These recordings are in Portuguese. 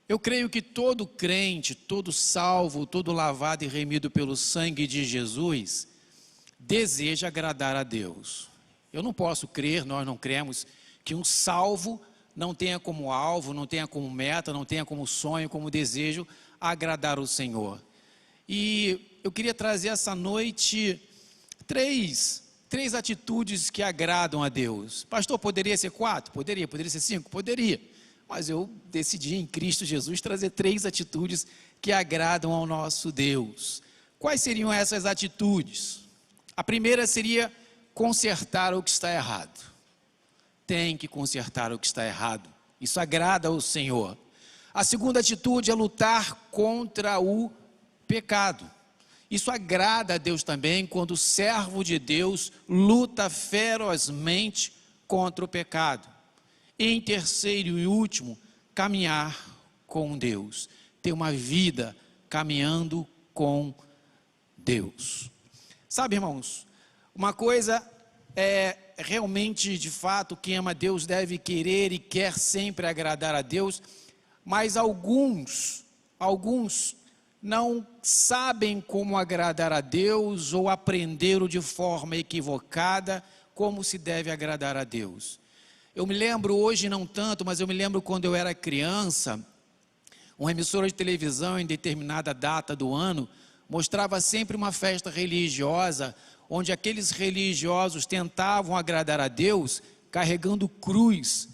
Eu creio que todo crente, todo salvo, todo lavado e remido pelo sangue de Jesus, deseja agradar a Deus. Eu não posso crer, nós não cremos, que um salvo não tenha como alvo, não tenha como meta, não tenha como sonho, como desejo, agradar o Senhor. E eu queria trazer essa noite três atitudes que agradam a Deus. Pastor, poderia ser 4? Poderia ser 5? Poderia. Mas eu decidi em Cristo Jesus trazer 3 atitudes que agradam ao nosso Deus. Quais seriam essas atitudes? A primeira seria consertar o que está errado. Tem que consertar o que está errado. Isso agrada ao Senhor. A segunda atitude é lutar contra o pecado. Isso agrada a Deus também, quando o servo de Deus luta ferozmente contra o pecado. E em terceiro e último, caminhar com Deus. Ter uma vida caminhando com Deus. Sabe, irmãos, uma coisa é realmente, de fato, quem ama Deus deve querer e quer sempre agradar a Deus, mas alguns não sabem como agradar a Deus ou aprenderam de forma equivocada como se deve agradar a Deus. Eu me lembro hoje, não tanto, mas eu me lembro quando eu era criança, uma emissora de televisão em determinada data do ano mostrava sempre uma festa religiosa, onde aqueles religiosos tentavam agradar a Deus carregando cruz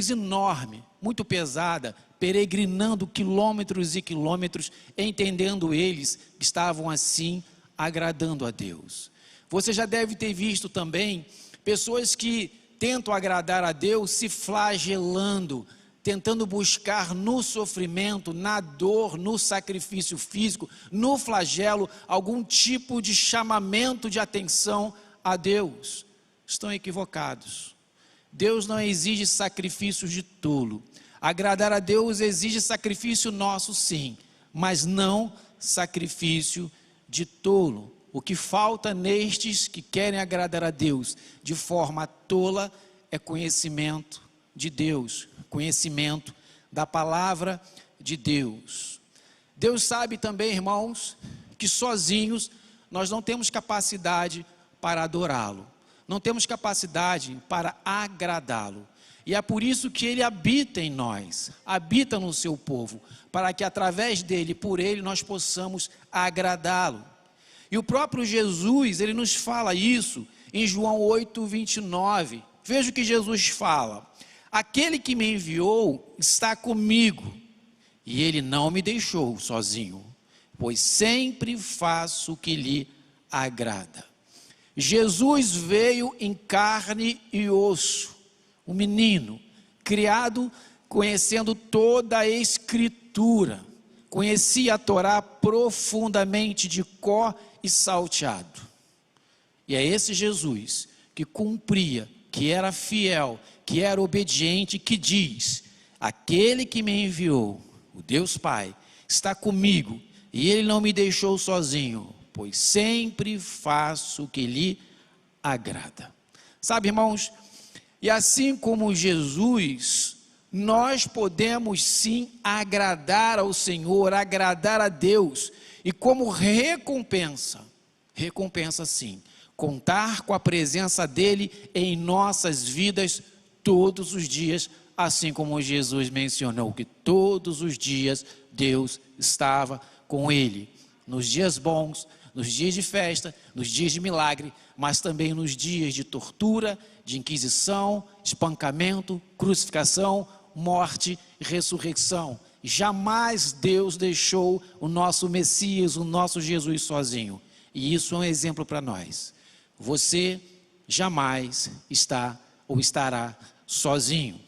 enorme, muito pesada, peregrinando quilômetros e quilômetros, entendendo eles que estavam assim agradando a Deus. Você já deve ter visto também pessoas que tentam agradar a Deus se flagelando, tentando buscar no sofrimento, na dor, no sacrifício físico, no flagelo, algum tipo de chamamento de atenção a Deus. Estão equivocados. Deus não exige sacrifícios de tolo. Agradar a Deus exige sacrifício nosso, sim, mas não sacrifício de tolo. O que falta nestes que querem agradar a Deus de forma tola é conhecimento de Deus, conhecimento da palavra de Deus. Deus sabe também, irmãos, que sozinhos nós não temos capacidade para adorá-lo, não temos capacidade para agradá-lo. E é por isso que Ele habita em nós, habita no seu povo, para que através dele, por ele, nós possamos agradá-lo. E o próprio Jesus, ele nos fala isso em João 8:29. Veja o que Jesus fala: aquele que me enviou está comigo, e ele não me deixou sozinho, pois sempre faço o que lhe agrada. Jesus veio em carne e osso, um menino, criado conhecendo toda a Escritura, conhecia a Torá profundamente de cor e salteado. E é esse Jesus que cumpria, que era fiel, que era obediente, que diz: aquele que me enviou, o Deus Pai, está comigo, e ele não me deixou sozinho, pois sempre faço o que lhe agrada. Sabe, irmãos, e assim como Jesus, nós podemos sim agradar ao Senhor, agradar a Deus, e como recompensa sim, contar com a presença dEle em nossas vidas todos os dias, assim como Jesus mencionou que todos os dias Deus estava com ele, nos dias bons, nos dias de festa, nos dias de milagre, mas também nos dias de tortura, de inquisição, espancamento, crucificação, morte e ressurreição. Jamais Deus deixou o nosso Messias, o nosso Jesus sozinho. E isso é um exemplo para nós. Você jamais está ou estará sozinho.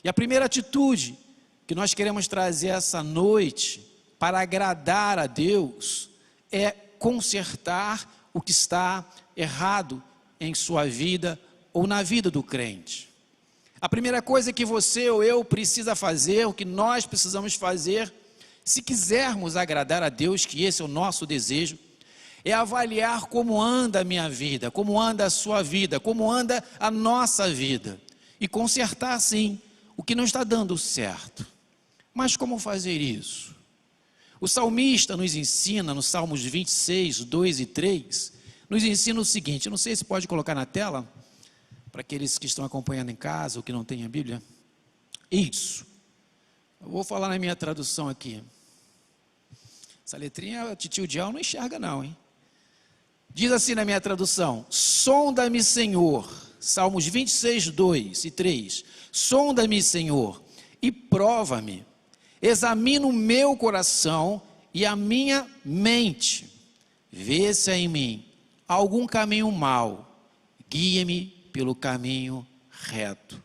E a primeira atitude que nós queremos trazer essa noite para agradar a Deus é consertar o que está errado em sua vida ou na vida do crente. A primeira coisa que você ou eu precisa fazer, o que nós precisamos fazer, se quisermos agradar a Deus, que esse é o nosso desejo, é avaliar como anda a minha vida, como anda a sua vida, como anda a nossa vida, e consertar sim o que não está dando certo. Mas como fazer isso? O salmista nos ensina, nos Salmos 26, 2 e 3, nos ensina o seguinte, eu não sei se pode colocar na tela, para aqueles que estão acompanhando em casa ou que não têm a Bíblia. Isso. Eu vou falar na minha tradução aqui. Essa letrinha, o titio Dial não enxerga não, hein? Diz assim na minha tradução: sonda-me, Senhor, Salmos 26, 2 e 3. Sonda-me, Senhor, e prova-me. Examina o meu coração e a minha mente. Vê se há em mim algum caminho mau. Guia-me pelo caminho reto.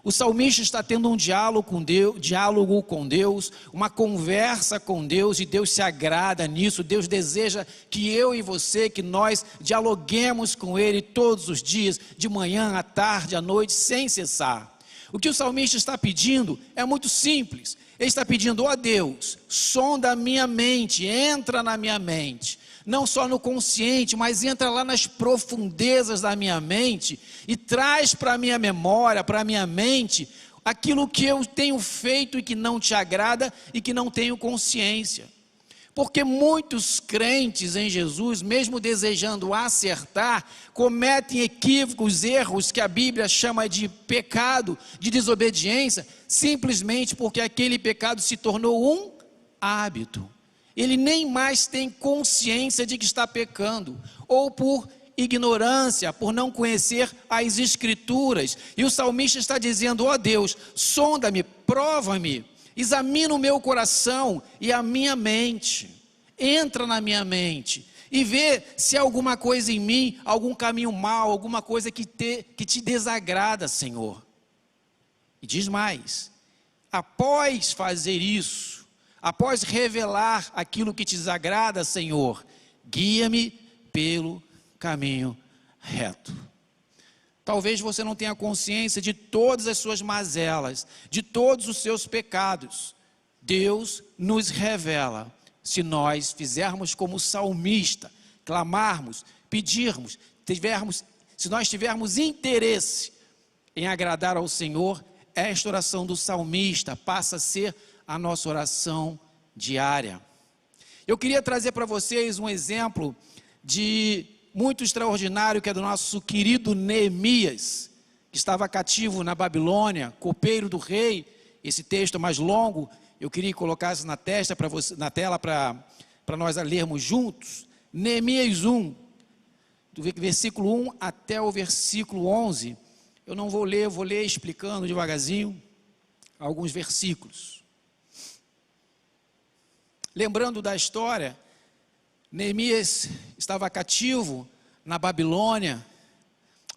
O salmista está tendo um diálogo com Deus, uma conversa com Deus, e Deus se agrada nisso. Deus deseja que eu e você, que nós dialoguemos com Ele todos os dias, de manhã, à tarde, à noite, sem cessar. O que o salmista está pedindo é muito simples. Ele está pedindo: ó Deus, sonda a minha mente, entra na minha mente. Não só no consciente, mas entra lá nas profundezas da minha mente e traz para a minha memória, para a minha mente, aquilo que eu tenho feito e que não te agrada e que não tenho consciência. Porque muitos crentes em Jesus, mesmo desejando acertar, cometem equívocos, erros que a Bíblia chama de pecado, de desobediência, simplesmente porque aquele pecado se tornou um hábito. Ele nem mais tem consciência de que está pecando, ou por ignorância, por não conhecer as Escrituras. E o salmista está dizendo: ó Deus, sonda-me, prova-me, examina o meu coração e a minha mente. Entra na minha mente e vê se há alguma coisa em mim, algum caminho mau, alguma coisa que te desagrada, Senhor. E diz mais: após fazer isso, após revelar aquilo que te desagrada, Senhor, guia-me pelo caminho reto. Talvez você não tenha consciência de todas as suas mazelas, de todos os seus pecados. Deus nos revela, se nós fizermos como o salmista, clamarmos, pedirmos, se nós tivermos interesse em agradar ao Senhor, esta oração do salmista passa a ser a nossa oração diária. Eu queria trazer para vocês um exemplo muito extraordinário, que é do nosso querido Neemias, que estava cativo na Babilônia, copeiro do rei. Esse texto mais longo, eu queria colocar isso na tela para nós lermos juntos. Neemias 1, do versículo 1 até o versículo 11. Eu não vou ler, eu vou ler explicando devagarzinho alguns versículos. Lembrando da história, Neemias estava cativo na Babilônia,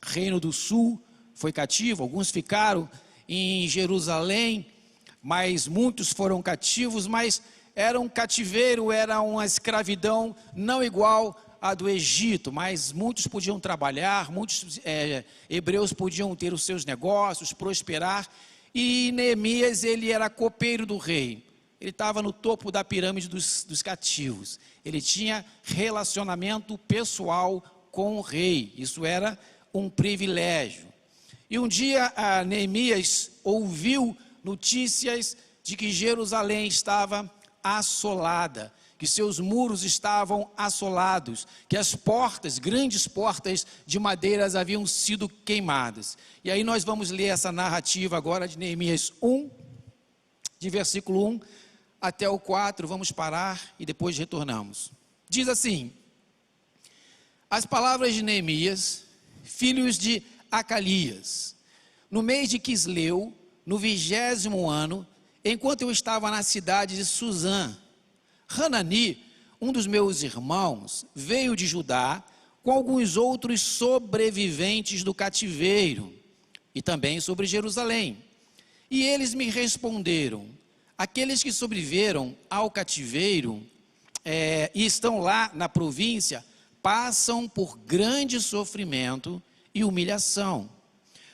Reino do Sul foi cativo, alguns ficaram em Jerusalém, mas muitos foram cativos, mas era um cativeiro, era uma escravidão não igual à do Egito, mas muitos podiam trabalhar, muitos hebreus podiam ter os seus negócios, prosperar, e Neemias, ele era copeiro do rei. Ele estava no topo da pirâmide dos cativos. Ele tinha relacionamento pessoal com o rei. Isso era um privilégio. E um dia Neemias ouviu notícias de que Jerusalém estava assolada, que seus muros estavam assolados, que as portas, grandes portas de madeiras haviam sido queimadas. E aí nós vamos ler essa narrativa agora de Neemias 1, de versículo 1 até o 4, vamos parar e depois retornamos. Diz assim: as palavras de Neemias, filhos de Acalias, no mês de Quisleu, no 20º ano, enquanto eu estava na cidade de Suzã, Hanani, um dos meus irmãos, veio de Judá com alguns outros sobreviventes do cativeiro, e também sobre Jerusalém. E eles me responderam: aqueles que sobreviveram ao cativeiro e estão lá na província, passam por grande sofrimento e humilhação.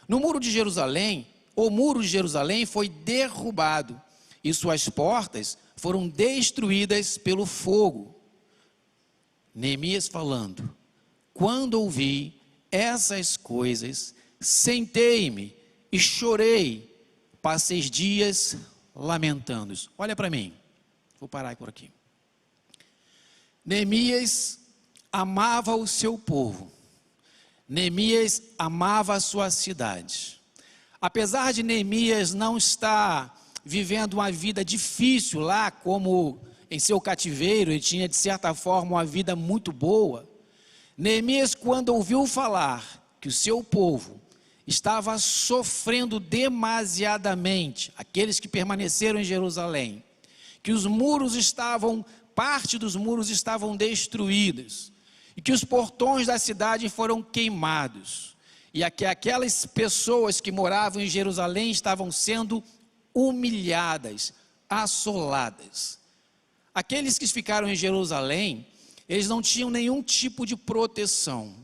No muro de Jerusalém, o muro de Jerusalém foi derrubado e suas portas foram destruídas pelo fogo. Neemias falando: quando ouvi essas coisas, sentei-me e chorei, passei dias lamentando. Olha para mim, vou parar por aqui. Neemias amava o seu povo, Neemias amava a sua cidade. Apesar de Neemias não estar vivendo uma vida difícil lá, como em seu cativeiro, ele tinha de certa forma uma vida muito boa. Neemias, quando ouviu falar que o seu povo estava sofrendo demasiadamente, aqueles que permaneceram em Jerusalém, que os muros parte dos muros estavam destruídos, e que os portões da cidade foram queimados, e que aquelas pessoas que moravam em Jerusalém estavam sendo humilhadas, assoladas. Aqueles que ficaram em Jerusalém, eles não tinham nenhum tipo de proteção.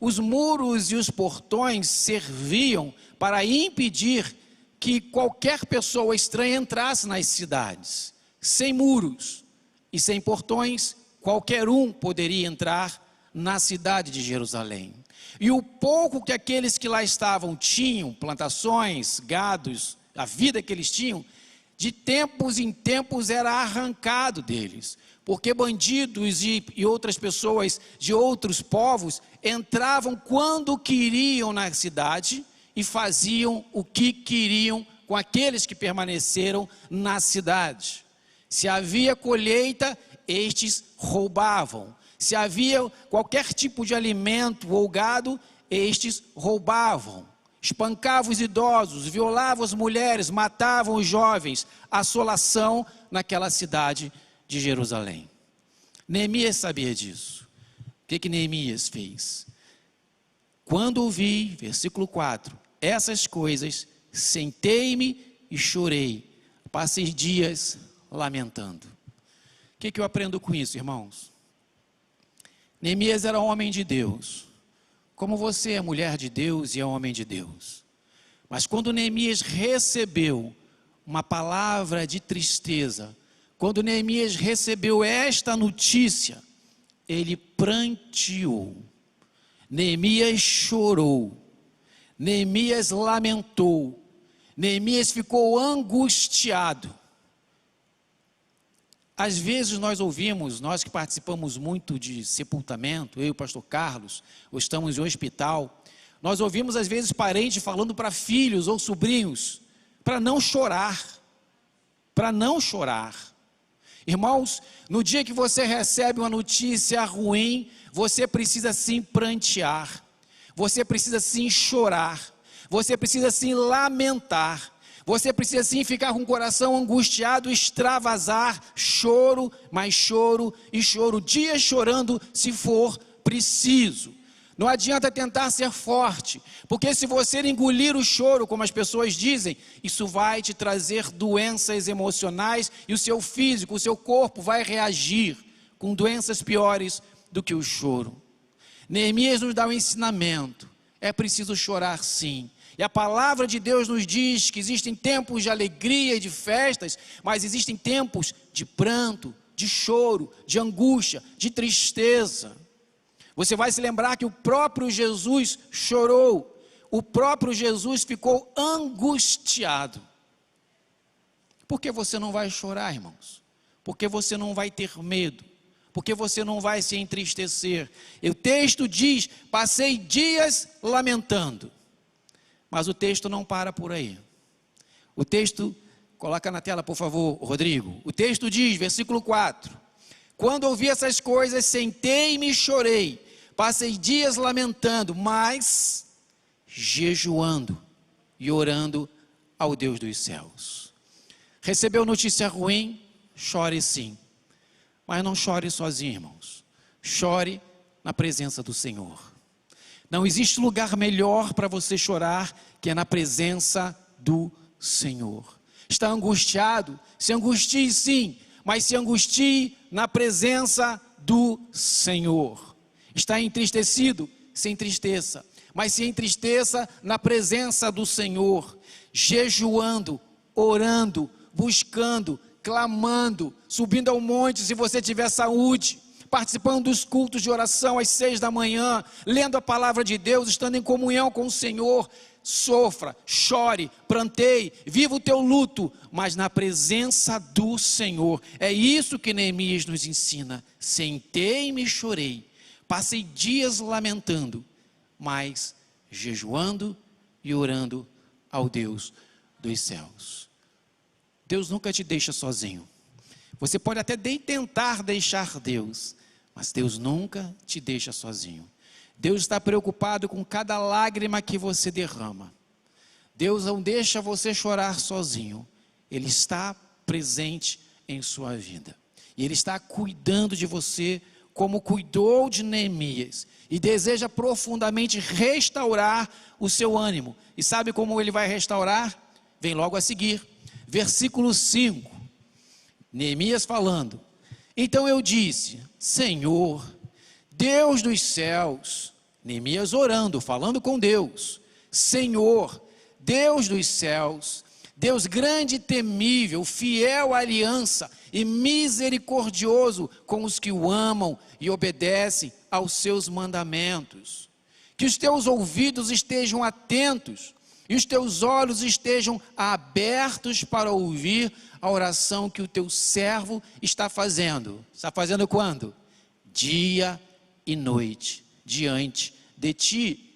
Os muros e os portões serviam para impedir que qualquer pessoa estranha entrasse nas cidades. Sem muros e sem portões, qualquer um poderia entrar na cidade de Jerusalém. E o pouco que aqueles que lá estavam tinham, plantações, gados, a vida que eles tinham, de tempos em tempos era arrancado deles, porque bandidos e outras pessoas de outros povos entravam quando queriam na cidade e faziam o que queriam com aqueles que permaneceram na cidade. Se havia colheita, estes roubavam. Se havia qualquer tipo de alimento ou gado, estes roubavam. Espancavam os idosos, violavam as mulheres, matavam os jovens. Assolação naquela cidade de Jerusalém. Neemias sabia disso. O que Neemias fez? Quando ouvi, versículo 4, essas coisas, sentei-me e chorei. Passei dias lamentando. O que eu aprendo com isso, irmãos? Neemias era homem de Deus, como você é mulher de Deus e é homem de Deus. Mas quando Neemias recebeu uma palavra de tristeza, quando Neemias recebeu esta notícia, ele pranteou, Neemias chorou, Neemias lamentou, Neemias ficou angustiado. Às vezes nós ouvimos, nós que participamos muito de sepultamento, eu e o pastor Carlos, ou estamos em um hospital, nós ouvimos às vezes parentes falando para filhos ou sobrinhos, para não chorar, para não chorar. Irmãos, no dia que você recebe uma notícia ruim, você precisa sim prantear, você precisa sim chorar, você precisa sim lamentar, você precisa sim ficar com o coração angustiado, extravasar, choro, mais choro e choro, dias chorando se for preciso. Não adianta tentar ser forte, porque se você engolir o choro, como as pessoas dizem, isso vai te trazer doenças emocionais e o seu físico, o seu corpo vai reagir com doenças piores do que o choro. Neemias nos dá um ensinamento, é preciso chorar sim. E a palavra de Deus nos diz que existem tempos de alegria e de festas, mas existem tempos de pranto, de choro, de angústia, de tristeza. Você vai se lembrar que o próprio Jesus chorou, o próprio Jesus ficou angustiado. Por que você não vai chorar, irmãos? Porque você não vai ter medo, porque você não vai se entristecer. E o texto diz, passei dias lamentando. Mas o texto não para por aí. O texto, coloca na tela por favor, Rodrigo. O texto diz, versículo 4. Quando ouvi essas coisas, sentei-me e chorei. Passei dias lamentando, mas jejuando e orando ao Deus dos céus. Recebeu notícia ruim? Chore sim. Mas não chore sozinho, irmãos. Chore na presença do Senhor. Não existe lugar melhor para você chorar que é na presença do Senhor. Está angustiado? Se angustie sim, mas se angustie na presença do Senhor. Está entristecido? Se entristeça, mas se entristeça na presença do Senhor, jejuando, orando, buscando, clamando, subindo ao monte se você tiver saúde, participando dos cultos de oração às 6 da manhã, lendo a palavra de Deus, estando em comunhão com o Senhor. sofra, chore, pranteie, viva o teu luto, mas na presença do Senhor. É isso que Neemias nos ensina. Sentei-me e chorei, passei dias lamentando, mas jejuando e orando ao Deus dos céus. Deus nunca te deixa sozinho. Você pode até tentar deixar Deus, mas Deus nunca te deixa sozinho. Deus está preocupado com cada lágrima que você derrama. Deus não deixa você chorar sozinho. Ele está presente em sua vida. E Ele está cuidando de você como cuidou de Neemias. E deseja profundamente restaurar o seu ânimo. E sabe como Ele vai restaurar? Vem logo a seguir. Versículo 5. Neemias falando. Então eu disse, Senhor, Deus dos céus, Neemias orando, falando com Deus, Senhor, Deus dos céus, Deus grande e temível, fiel à aliança e misericordioso com os que o amam e obedecem aos seus mandamentos. Que os teus ouvidos estejam atentos e os teus olhos estejam abertos para ouvir a oração que o teu servo está fazendo. Está fazendo quando? Dia e noite, diante de ti.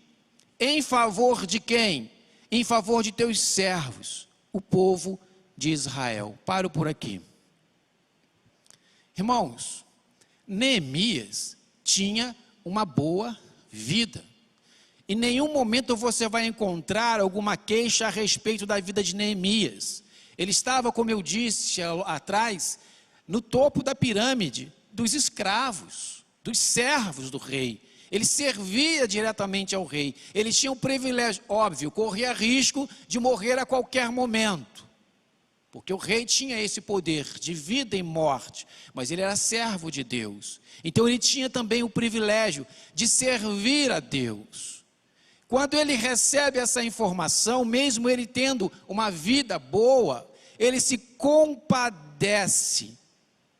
Em favor de quem? Em favor de teus servos, o povo de Israel. Paro por aqui. Irmãos, Neemias tinha uma boa vida. Em nenhum momento você vai encontrar alguma queixa a respeito da vida de Neemias. Ele estava, como eu disse atrás, no topo da pirâmide dos escravos, dos servos do rei. Ele servia diretamente ao rei. Ele tinha um privilégio, óbvio, corria risco de morrer a qualquer momento. Porque o rei tinha esse poder de vida e morte, mas ele era servo de Deus. Então ele tinha também o privilégio de servir a Deus. Quando ele recebe essa informação, mesmo ele tendo uma vida boa, ele se compadece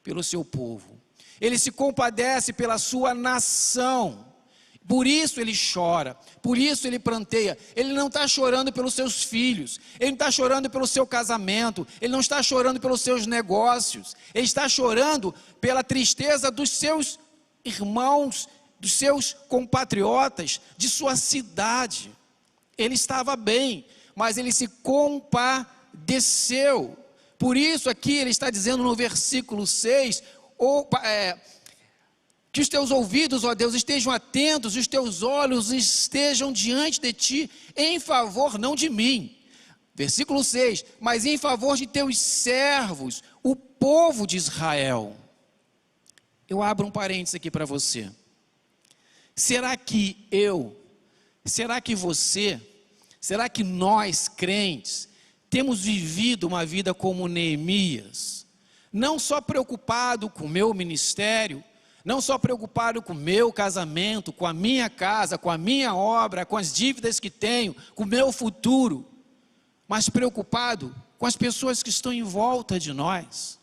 pelo seu povo. Ele se compadece pela sua nação. Por isso ele chora, por isso ele pranteia. Ele não está chorando pelos seus filhos, ele não está chorando pelo seu casamento, ele não está chorando pelos seus negócios, ele está chorando pela tristeza dos seus irmãos, dos seus compatriotas, de sua cidade. Ele estava bem, mas ele se compadeceu. Por isso aqui ele está dizendo no versículo 6, que os teus ouvidos, ó Deus, estejam atentos, e os teus olhos estejam diante de ti, em favor não de mim. Versículo 6, mas em favor de teus servos, o povo de Israel. Eu abro um parênteses aqui para você. Será que será que você, será que nós crentes temos vivido uma vida como Neemias? Não só preocupado com o meu ministério, não só preocupado com o meu casamento, com a minha casa, com a minha obra, com as dívidas que tenho, com o meu futuro, mas preocupado com as pessoas que estão em volta de nós.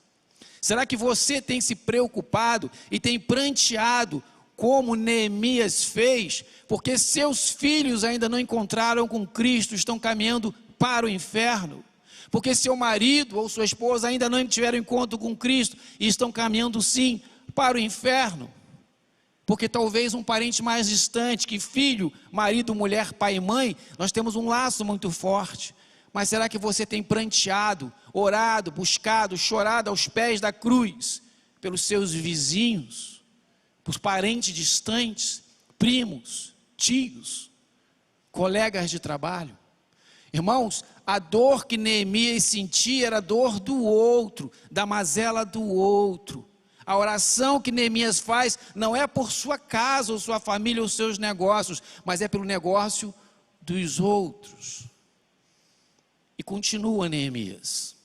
Será que você tem se preocupado e tem pranteado como Neemias fez, porque seus filhos ainda não encontraram com Cristo, estão caminhando para o inferno? Porque seu marido ou sua esposa ainda não tiveram encontro com Cristo e estão caminhando sim para o inferno? Porque talvez um parente mais distante, que filho, marido, mulher, pai e mãe, nós temos um laço muito forte. Mas será que você tem pranteado, orado, buscado, chorado aos pés da cruz pelos seus vizinhos, por parentes distantes, primos, tios, colegas de trabalho? Irmãos, a dor que Neemias sentia era a dor do outro, da mazela do outro. A oração que Neemias faz não é por sua casa, ou sua família, ou seus negócios, mas é pelo negócio dos outros. E continua Neemias.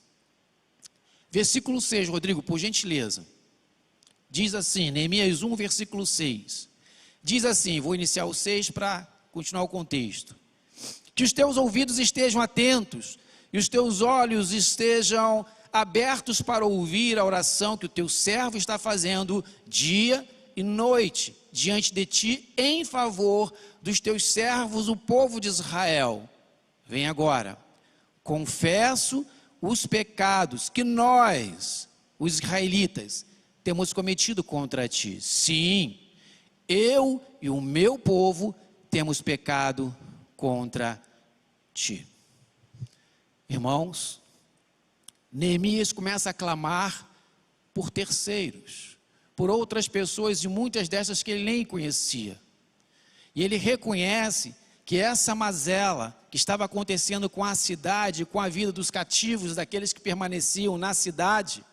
Versículo 6, Rodrigo, por gentileza. Diz assim, Neemias 1, versículo 6. Diz assim, vou iniciar o 6 para continuar o contexto. Que os teus ouvidos estejam atentos e os teus olhos estejam abertos para ouvir a oração que o teu servo está fazendo dia e noite diante de ti, em favor dos teus servos, o povo de Israel. vem agora, confesso os pecados que nós, os israelitas, temos cometido contra ti. Sim, eu e o meu povo temos pecado contra ti. Irmãos, Neemias começa a clamar por terceiros, por outras pessoas, e muitas dessas que ele nem conhecia. E ele reconhece que essa mazela que estava acontecendo com a cidade, com a vida dos cativos, daqueles que permaneciam na cidade,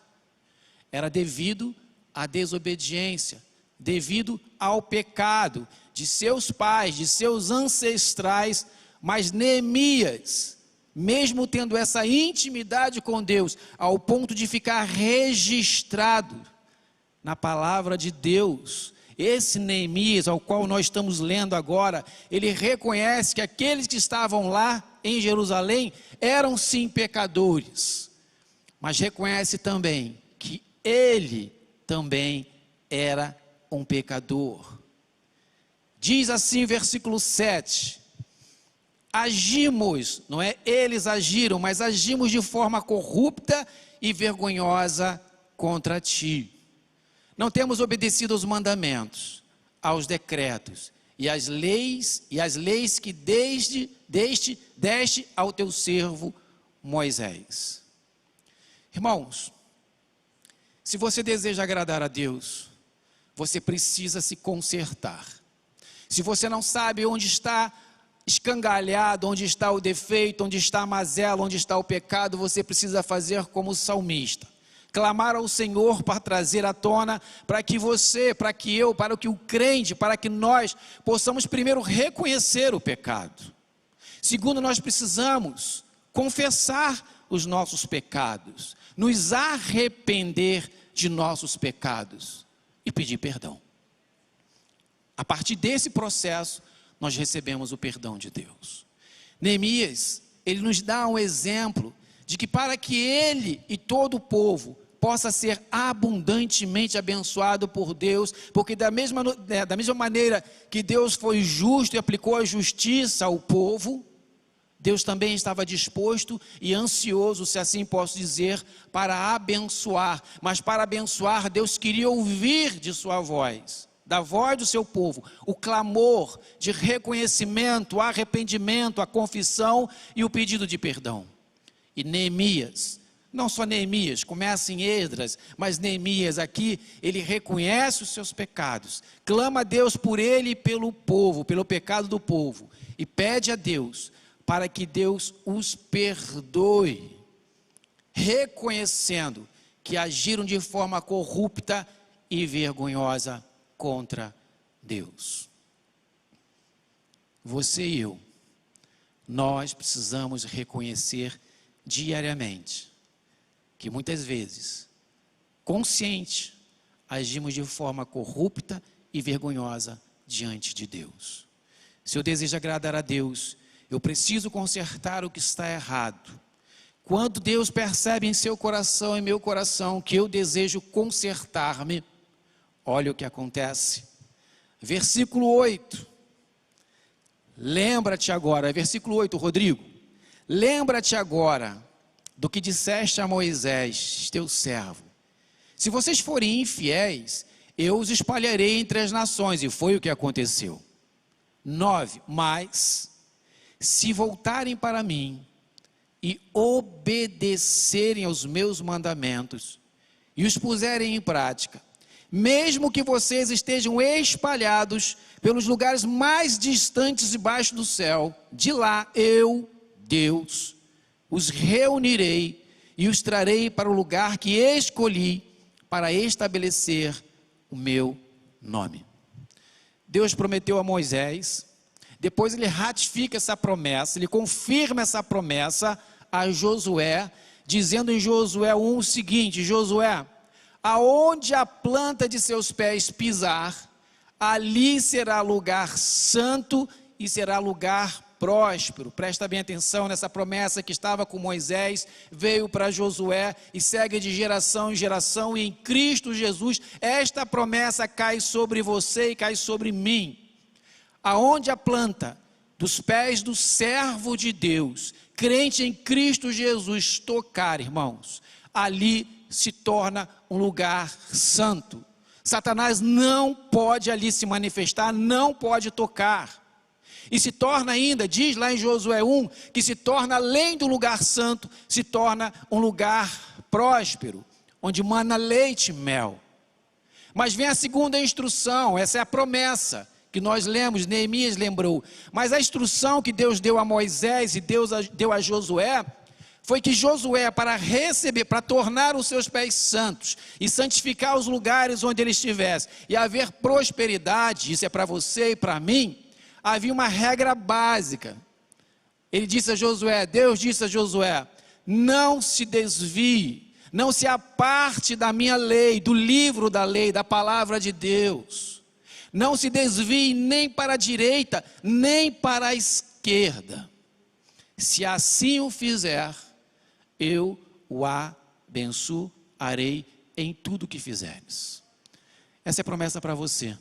era devido à desobediência, devido ao pecado de seus pais, de seus ancestrais. Mas Neemias, mesmo tendo essa intimidade com Deus, ao ponto de ficar registrado na palavra de Deus, esse Neemias, ao qual nós estamos lendo agora, ele reconhece que aqueles que estavam lá em Jerusalém eram sim pecadores, mas reconhece também que ele também era um pecador. Diz assim o versículo 7, agimos, não é eles agiram, mas agimos de forma corrupta e vergonhosa contra ti. Não temos obedecido aos mandamentos, aos decretos e às leis que deste ao teu servo Moisés. Irmãos, se você deseja agradar a Deus, você precisa se consertar. Se você não sabe onde está escangalhado, onde está o defeito, onde está a mazela, onde está o pecado, você precisa fazer como o salmista, clamar ao Senhor para trazer à tona, para que você, para que eu, para que o crente, para que nós possamos primeiro reconhecer o pecado. Segundo, nós precisamos confessar os nossos pecados, nos arrepender de nossos pecados e pedir perdão. A partir desse processo, nós recebemos o perdão de Deus. Neemias, ele nos dá um exemplo de que para que ele e todo o povo possa ser abundantemente abençoado por Deus, porque da mesma maneira que Deus foi justo e aplicou a justiça ao povo, Deus também estava disposto e ansioso, se assim posso dizer, para abençoar. Mas para abençoar, Deus queria ouvir de sua voz, da voz do seu povo, o clamor de reconhecimento, o arrependimento, a confissão e o pedido de perdão. E Neemias, não só Neemias, começa em Esdras, mas Neemias aqui, ele reconhece os seus pecados, clama a Deus por ele e pelo povo, pelo pecado do povo, e pede a Deus para que Deus os perdoe, reconhecendo que agiram de forma corrupta e vergonhosa contra Deus. Você e eu, nós precisamos reconhecer diariamente que muitas vezes, consciente, agimos de forma corrupta e vergonhosa diante de Deus. Se eu desejo agradar a Deus, eu preciso consertar o que está errado. Quando Deus percebe em seu coração e meu coração que eu desejo consertar-me, olha o que acontece. Versículo 8. Lembra-te agora, versículo 8, Rodrigo. Lembra-te agora do que disseste a Moisés, teu servo. Se vocês forem infiéis, eu os espalharei entre as nações. E foi o que aconteceu. 9. Mas se voltarem para mim e obedecerem aos meus mandamentos e os puserem em prática, mesmo que vocês estejam espalhados pelos lugares mais distantes debaixo do céu, de lá eu, Deus, os reunirei e os trarei para o lugar que escolhi para estabelecer o meu nome. Deus prometeu a Moisés, depois ele ratifica essa promessa, ele confirma essa promessa a Josué, dizendo em Josué 1 o seguinte: Josué, aonde a planta de seus pés pisar, ali será lugar santo e será lugar próspero. Presta bem atenção nessa promessa que estava com Moisés, veio para Josué e segue de geração em geração, e em Cristo Jesus esta promessa cai sobre você e cai sobre mim. Aonde a planta dos pés do servo de Deus, crente em Cristo Jesus, tocar, irmãos, ali se torna um lugar santo. Satanás não pode ali se manifestar, não pode tocar. E se torna ainda, diz lá em Josué 1, que se torna além do lugar santo, se torna um lugar próspero, onde mana leite e mel. Mas vem a segunda instrução, essa é a promessa que nós lemos, Neemias lembrou. Mas a instrução que Deus deu a Moisés e Deus deu a Josué, foi que Josué, para receber, para tornar os seus pés santos e santificar os lugares onde ele estivesse, e haver prosperidade, isso é para você e para mim, havia uma regra básica. Ele disse a Josué, Deus disse a Josué, não se desvie, não se aparte da minha lei, do livro da lei, da palavra de Deus. Não se desvie nem para a direita, nem para a esquerda. Se assim o fizer, eu o abençoarei em tudo que fizeres. Essa é a promessa para você.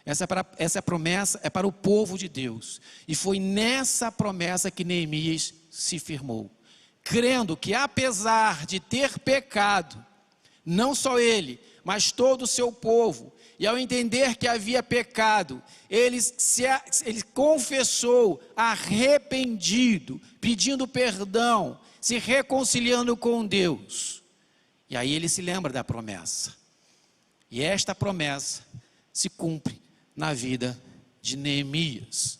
Essa promessa é para o povo de Deus. E foi nessa promessa que Neemias se firmou. Crendo que apesar de ter pecado, não só ele, mas todo o seu povo, e ao entender que havia pecado, ele confessou, arrependido, pedindo perdão, se reconciliando com Deus. E aí ele se lembra da promessa. E esta promessa se cumpre na vida de Neemias.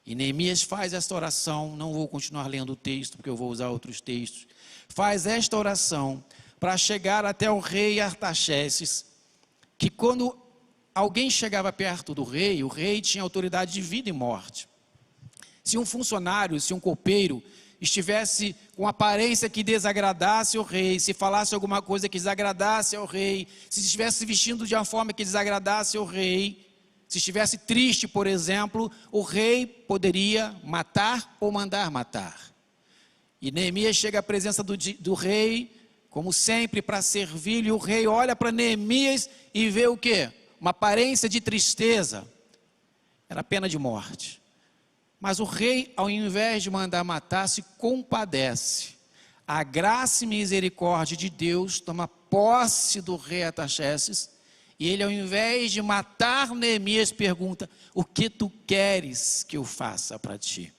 E Neemias faz esta oração, não vou continuar lendo o texto, porque eu vou usar outros textos. Faz esta oração para chegar até o rei Artaxerxes, que quando alguém chegava perto do rei, o rei tinha autoridade de vida e morte. Se um funcionário, se um copeiro estivesse com aparência que desagradasse o rei, se falasse alguma coisa que desagradasse ao rei, se estivesse vestindo de uma forma que desagradasse ao rei, se estivesse triste, por exemplo, o rei poderia matar ou mandar matar. E Neemias chega à presença do rei, como sempre, para servir, e o rei olha para Neemias e vê o quê? Uma aparência de tristeza. Era pena de morte. Mas o rei, ao invés de mandar matar, se compadece. A graça e misericórdia de Deus toma posse do rei Artaxerxes, e ele, ao invés de matar Neemias, pergunta, o que tu queres que eu faça para ti?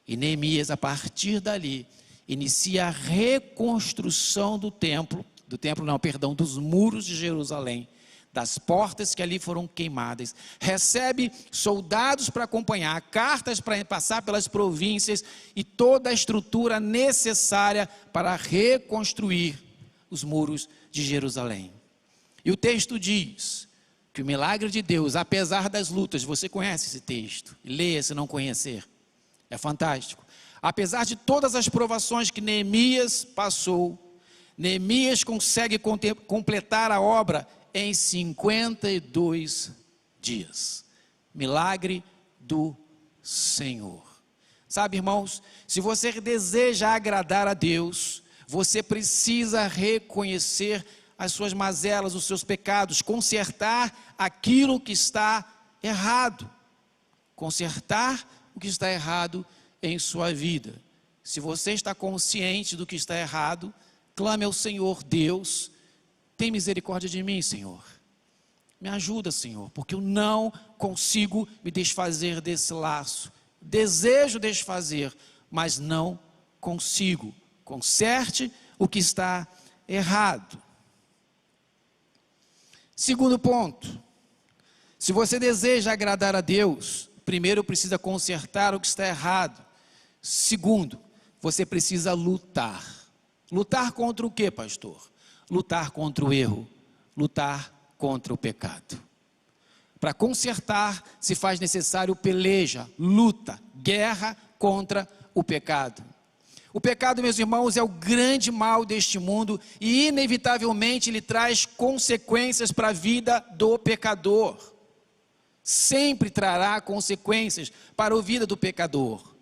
E Neemias, a partir dali, inicia a reconstrução dos muros de Jerusalém, das portas que ali foram queimadas, recebe soldados para acompanhar, cartas para passar pelas províncias e toda a estrutura necessária para reconstruir os muros de Jerusalém. E o texto diz que o milagre de Deus, apesar das lutas, você conhece esse texto, leia se não conhecer, é fantástico. Apesar de todas as provações que Neemias passou, Neemias consegue completar a obra em 52 dias. Milagre do Senhor. Sabe, irmãos, se você deseja agradar a Deus, você precisa reconhecer as suas mazelas, os seus pecados, consertar aquilo que está errado. Consertar o que está errado em sua vida. Se você está consciente do que está errado, clame ao Senhor, Deus, tem misericórdia de mim, Senhor. Me ajuda, Senhor, porque eu não consigo me desfazer desse laço. Desejo desfazer, mas não consigo. Conserte o que está errado. Segundo ponto, se você deseja agradar a Deus, primeiro precisa consertar o que está errado. Segundo, você precisa lutar. Lutar contra o quê, pastor? Lutar contra o erro, lutar contra o pecado. Para consertar, se faz necessário peleja, luta, guerra contra o pecado. O pecado, meus irmãos, é o grande mal deste mundo e inevitavelmente ele traz consequências para a vida do pecador. Sempre trará consequências para a vida do pecador.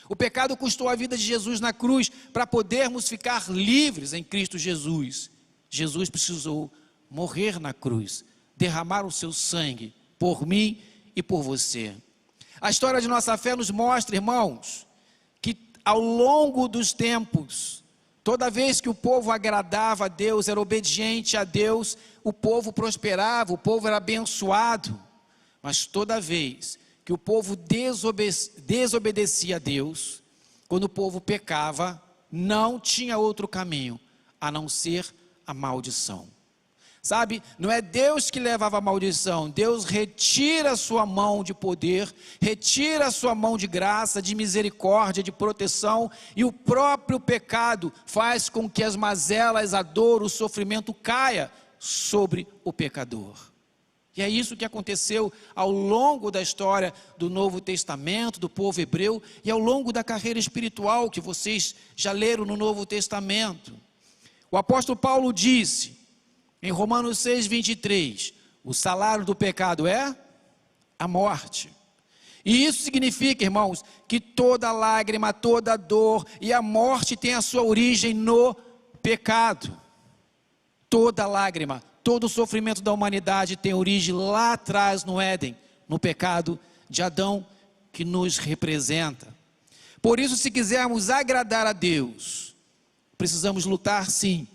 O pecado custou a vida de Jesus na cruz para podermos ficar livres em Cristo Jesus. Jesus precisou morrer na cruz, derramar o seu sangue por mim e por você. A história de nossa fé nos mostra, irmãos, que ao longo dos tempos, toda vez que o povo agradava a Deus, era obediente a Deus, o povo prosperava, o povo era abençoado. Mas toda vez que o povo desobedecia a Deus, quando o povo pecava, não tinha outro caminho a não ser a maldição. Sabe, não é Deus que levava a maldição, Deus retira a sua mão de poder, retira a sua mão de graça, de misericórdia, de proteção, e o próprio pecado faz com que as mazelas, a dor, o sofrimento caia sobre o pecador. E é isso que aconteceu ao longo da história do Novo Testamento, do povo hebreu, e ao longo da carreira espiritual que vocês já leram no Novo Testamento. O apóstolo Paulo disse, em Romanos 6:23, o salário do pecado é a morte. E isso significa, irmãos, que toda lágrima, toda dor e a morte tem a sua origem no pecado. Toda lágrima, todo o sofrimento da humanidade tem origem lá atrás no Éden, no pecado de Adão que nos representa. Por isso, se quisermos agradar a Deus, precisamos lutar sim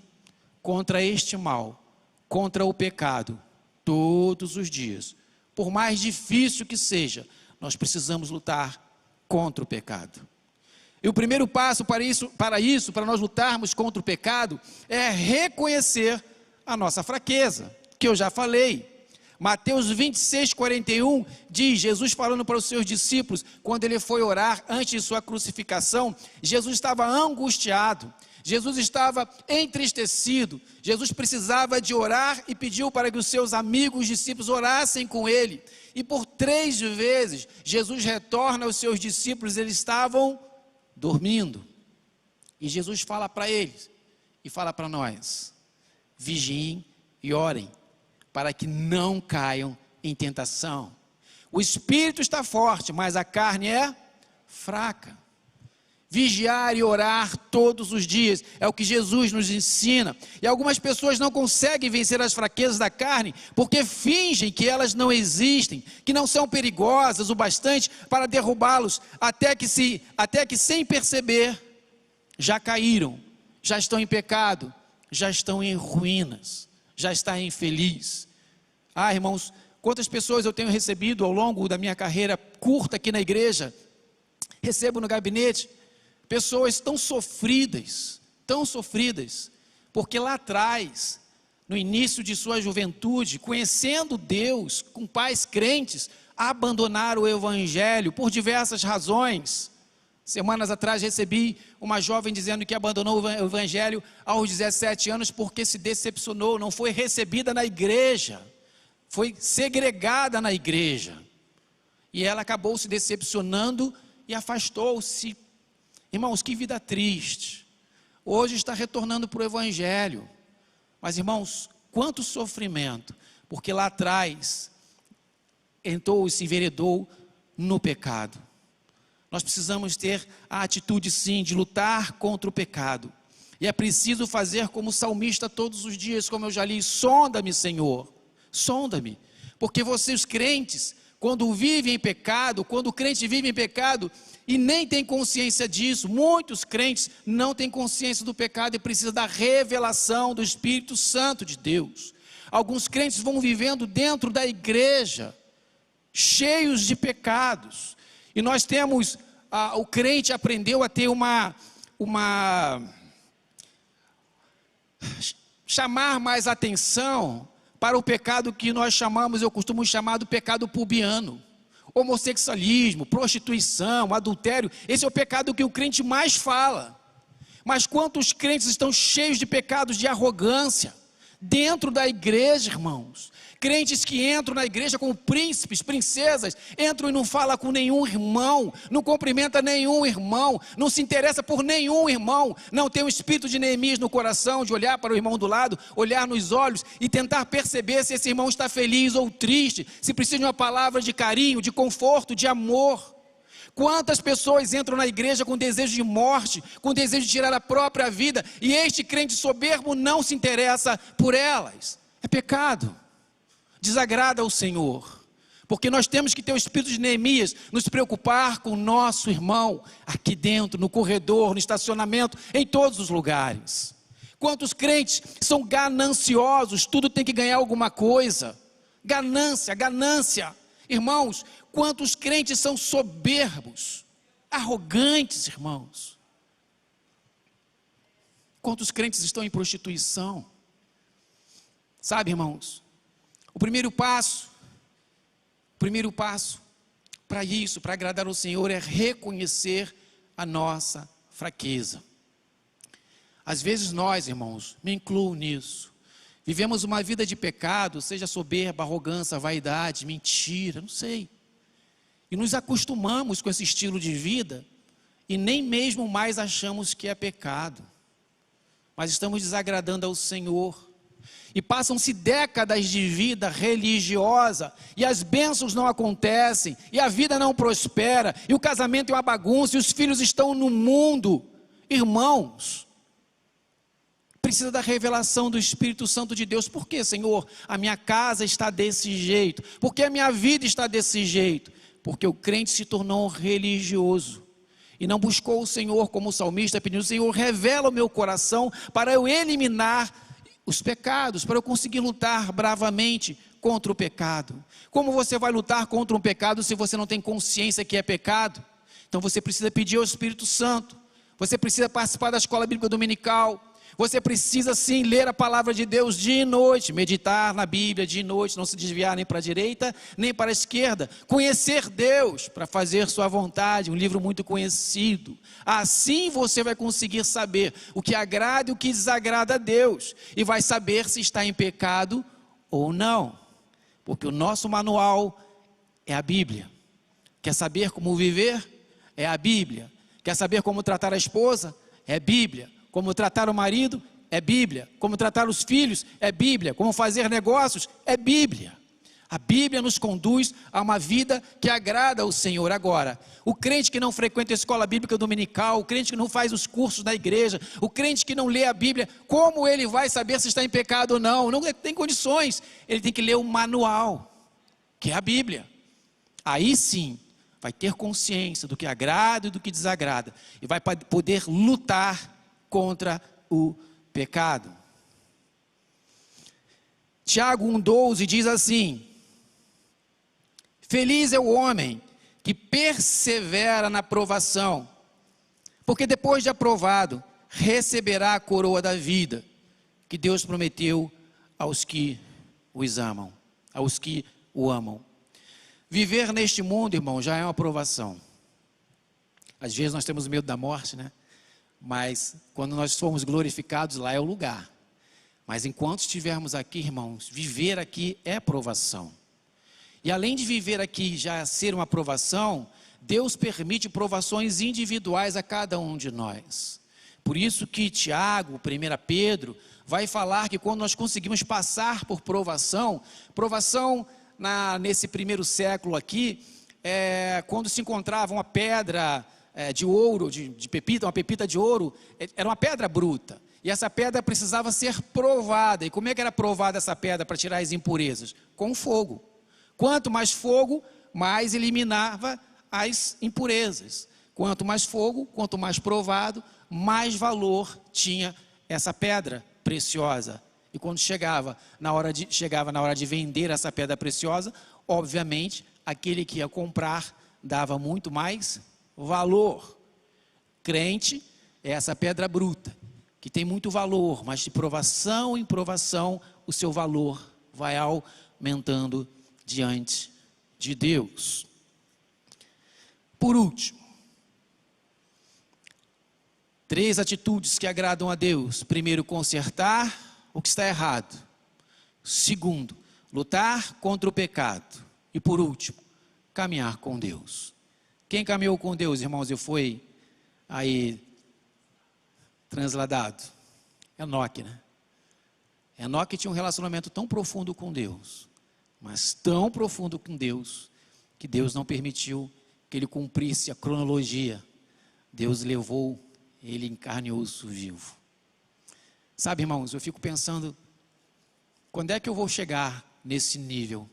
contra este mal, contra o pecado, todos os dias. Por mais difícil que seja, nós precisamos lutar contra o pecado. E o primeiro passo para nós lutarmos contra o pecado, é reconhecer a nossa fraqueza, que eu já falei. Mateus 26:41 diz, Jesus falando para os seus discípulos, quando ele foi orar antes de sua crucificação, Jesus estava angustiado, Jesus estava entristecido, Jesus precisava de orar e pediu para que os seus amigos discípulos orassem com ele. E por 3 vezes, Jesus retorna aos seus discípulos, eles estavam dormindo. E Jesus fala para eles, e fala para nós, vigiem e orem, para que não caiam em tentação. O espírito está forte, mas a carne é fraca. Vigiar e orar todos os dias, é o que Jesus nos ensina. E algumas pessoas não conseguem vencer as fraquezas da carne, porque fingem que elas não existem, que não são perigosas o bastante para derrubá-los, até que sem perceber, já caíram, já estão em pecado, já estão em ruínas, já está infeliz. Irmãos, quantas pessoas eu tenho recebido ao longo da minha carreira curta aqui na igreja, recebo no gabinete, pessoas tão sofridas, porque lá atrás, no início de sua juventude, conhecendo Deus, com pais crentes, abandonaram o evangelho por diversas razões. Semanas atrás recebi uma jovem dizendo que abandonou o evangelho aos 17 anos porque se decepcionou, não foi recebida na igreja, foi segregada na igreja. E ela acabou se decepcionando e afastou-se. Irmãos, que vida triste. Hoje está retornando para o evangelho. Mas, irmãos, quanto sofrimento, porque lá atrás entrou e se enveredou no pecado. Nós precisamos ter a atitude sim de lutar contra o pecado. E é preciso fazer como o salmista todos os dias, como eu já li, sonda-me, Senhor, sonda-me. Porque vocês crentes, quando vivem em pecado, quando o crente vive em pecado e nem tem consciência disso, muitos crentes não têm consciência do pecado e precisam da revelação do Espírito Santo de Deus. Alguns crentes vão vivendo dentro da igreja, cheios de pecados. E nós temos, o crente aprendeu a ter chamar mais atenção para o pecado que nós chamamos, eu costumo chamar do pecado pubiano. Homossexualismo, prostituição, adultério, esse é o pecado que o crente mais fala. Mas quantos crentes estão cheios de pecados de arrogância dentro da igreja, irmãos? Crentes que entram na igreja como príncipes, princesas, entram e não falam com nenhum irmão, não cumprimenta nenhum irmão, não se interessa por nenhum irmão, não tem o espírito de Neemias no coração, de olhar para o irmão do lado, olhar nos olhos e tentar perceber se esse irmão está feliz ou triste, se precisa de uma palavra de carinho, de conforto, de amor. Quantas pessoas entram na igreja com desejo de morte, com desejo de tirar a própria vida, e este crente soberbo não se interessa por elas. É pecado. Desagrada ao Senhor. Porque nós temos que ter o espírito de Neemias, nos preocupar com o nosso irmão, aqui dentro, no corredor, no estacionamento, em todos os lugares. Quantos crentes são gananciosos, tudo tem que ganhar alguma coisa. Ganância, ganância. Irmãos, quantos crentes são soberbos, arrogantes, irmãos. Quantos crentes estão em prostituição? Sabe, irmãos, o primeiro passo para isso, para agradar ao Senhor, é reconhecer a nossa fraqueza. Às vezes nós, irmãos, me incluo nisso, vivemos uma vida de pecado, seja soberba, arrogância, vaidade, mentira, não sei. E nos acostumamos com esse estilo de vida e nem mesmo mais achamos que é pecado. Mas estamos desagradando ao Senhor. E passam-se décadas de vida religiosa, e as bênçãos não acontecem, e a vida não prospera, e o casamento é uma bagunça, e os filhos estão no mundo. Irmãos, precisa da revelação do Espírito Santo de Deus. Por que, Senhor, a minha casa está desse jeito? Por que a minha vida está desse jeito? Porque o crente se tornou religioso e não buscou o Senhor, como o salmista pediu: Senhor, revela o meu coração para eu eliminar os pecados, para eu conseguir lutar bravamente contra o pecado. Como você vai lutar contra um pecado se você não tem consciência que é pecado? Então você precisa pedir ao Espírito Santo, você precisa participar da escola bíblica dominical, você precisa sim ler a palavra de Deus dia e noite, meditar na Bíblia dia e noite, não se desviar nem para a direita, nem para a esquerda, conhecer Deus para fazer sua vontade, um livro muito conhecido. Assim você vai conseguir saber o que agrada e o que desagrada a Deus, e vai saber se está em pecado ou não, porque o nosso manual é a Bíblia. Quer saber como viver? É a Bíblia. Quer saber como tratar a esposa? É Bíblia. Como tratar o marido? É Bíblia. Como tratar os filhos? É Bíblia. Como fazer negócios? É Bíblia. A Bíblia nos conduz a uma vida que agrada ao Senhor. Agora, o crente que não frequenta a escola bíblica dominical, o crente que não faz os cursos da igreja, o crente que não lê a Bíblia, como ele vai saber se está em pecado ou não? Não tem condições. Ele tem que ler o manual, que é a Bíblia. Aí sim, vai ter consciência do que agrada e do que desagrada, e vai poder lutar contra o pecado. Tiago 1,12 diz assim: feliz é o homem que persevera na provação, porque depois de aprovado, receberá a coroa da vida, que Deus prometeu aos que os amam, aos que o amam. Viver neste mundo, irmão, já é uma provação. Às vezes nós temos medo da morte, né? Mas quando nós formos glorificados, lá é o lugar. Mas enquanto estivermos aqui, irmãos, viver aqui é provação. E além de viver aqui já ser uma provação, Deus permite provações individuais a cada um de nós. Por isso que Tiago, 1 Pedro, vai falar que quando nós conseguimos passar por provação nesse primeiro século aqui, quando se encontrava uma pedra de ouro, de pepita, uma pepita de ouro, era uma pedra bruta, e essa pedra precisava ser provada. E como é que era provada essa pedra para tirar as impurezas? Com fogo. Quanto mais fogo, mais eliminava as impurezas. Quanto mais fogo, quanto mais provado, mais valor tinha essa pedra preciosa. E quando chegava na hora de vender essa pedra preciosa, obviamente, aquele que ia comprar dava muito mais valor. Crente é essa pedra bruta, que tem muito valor, mas de provação em provação, o seu valor vai aumentando diante de Deus. Por último, 3 atitudes que agradam a Deus. Primeiro, consertar o que está errado. Segundo, lutar contra o pecado. E por último, caminhar com Deus. Quem caminhou com Deus, irmãos, e foi aí transladado? Enoque, né? Enoque tinha um relacionamento tão profundo com Deus, mas tão profundo com Deus, que Deus não permitiu que ele cumprisse a cronologia. Deus levou ele em carne e osso vivo. Sabe, irmãos, eu fico pensando, quando é que eu vou chegar nesse nível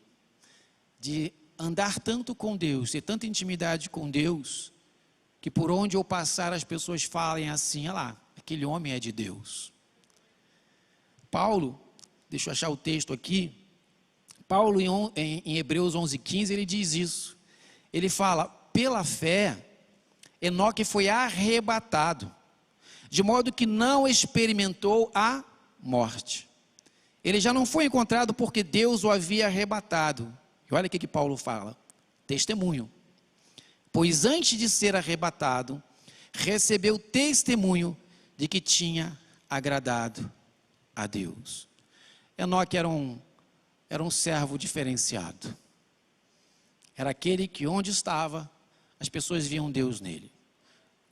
de andar tanto com Deus, ter tanta intimidade com Deus, que por onde eu passar as pessoas falem assim: olha lá, aquele homem é de Deus. Paulo, deixa eu achar o texto aqui, Paulo em Hebreus 11:15, ele diz isso. Ele fala: pela fé, Enoque foi arrebatado, de modo que não experimentou a morte. Ele já não foi encontrado porque Deus o havia arrebatado. E olha o que Paulo fala: testemunho. Pois antes de ser arrebatado, recebeu testemunho de que tinha agradado a Deus. Enoque era um servo diferenciado. Era aquele que onde estava, as pessoas viam Deus nele.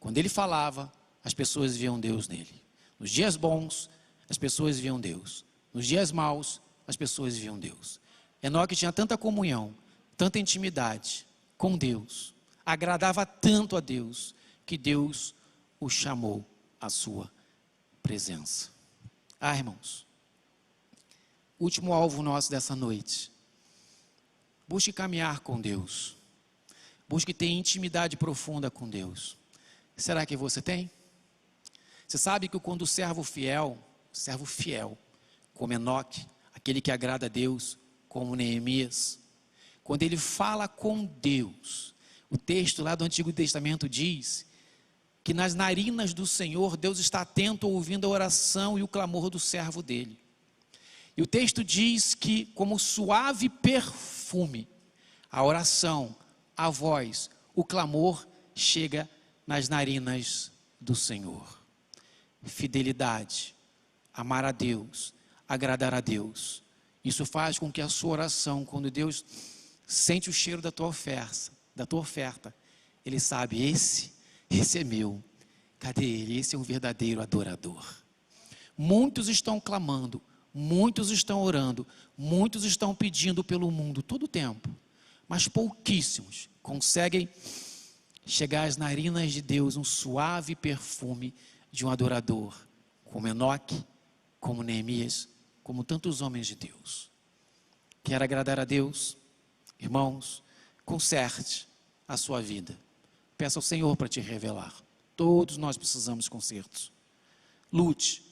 Quando ele falava, as pessoas viam Deus nele. Nos dias bons, as pessoas viam Deus. Nos dias maus, as pessoas viam Deus. Enoque tinha tanta comunhão, tanta intimidade com Deus, agradava tanto a Deus, que Deus o chamou à sua presença. Irmãos, último alvo nosso dessa noite: busque caminhar com Deus, busque ter intimidade profunda com Deus. Será que você tem? Você sabe que quando o servo fiel, como Enoque, aquele que agrada a Deus, como Neemias, quando ele fala com Deus, o texto lá do Antigo Testamento diz que nas narinas do Senhor, Deus está atento ouvindo a oração e o clamor do servo dele. E o texto diz que, como suave perfume, a oração, a voz, o clamor chega nas narinas do Senhor. Fidelidade, amar a Deus, agradar a Deus. Isso faz com que a sua oração, quando Deus sente o cheiro da tua oferta, Ele sabe: esse é meu. Cadê ele? Esse é um verdadeiro adorador. Muitos estão clamando, muitos estão orando, muitos estão pedindo pelo mundo todo o tempo, mas pouquíssimos conseguem chegar às narinas de Deus um suave perfume de um adorador, como Enoque, como Neemias, como tantos homens de Deus. Quer agradar a Deus? Irmãos, conserte a sua vida. Peça ao Senhor para te revelar. Todos nós precisamos de consertos. Lute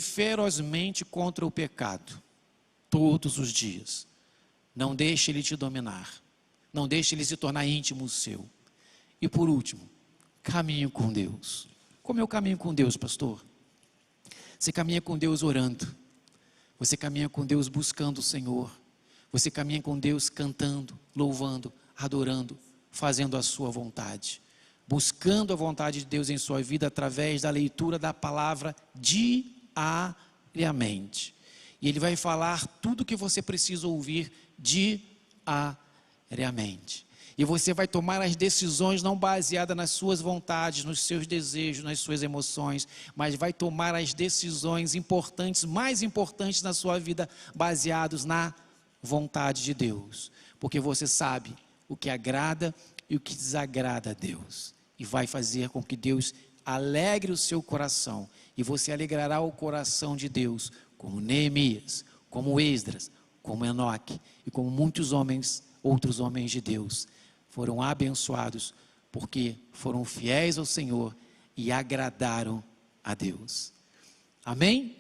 ferozmente contra o pecado, todos os dias. Não deixe ele te dominar. Não deixe ele se tornar íntimo seu. E por último, caminhe com Deus. Como eu caminho com Deus, pastor? Você caminha com Deus orando. Você caminha com Deus buscando o Senhor. Você caminha com Deus cantando, louvando, adorando, fazendo a sua vontade. Buscando a vontade de Deus em sua vida através da leitura da palavra diariamente. E Ele vai falar tudo o que você precisa ouvir diariamente. E você vai tomar as decisões não baseadas nas suas vontades, nos seus desejos, nas suas emoções, mas vai tomar as decisões importantes, mais importantes na sua vida, baseados na vontade de Deus. Porque você sabe o que agrada e o que desagrada a Deus. E vai fazer com que Deus alegre o seu coração. E você alegrará o coração de Deus, como Neemias, como Esdras, como Enoque e como muitos outros homens de Deus foram abençoados porque foram fiéis ao Senhor e agradaram a Deus. Amém?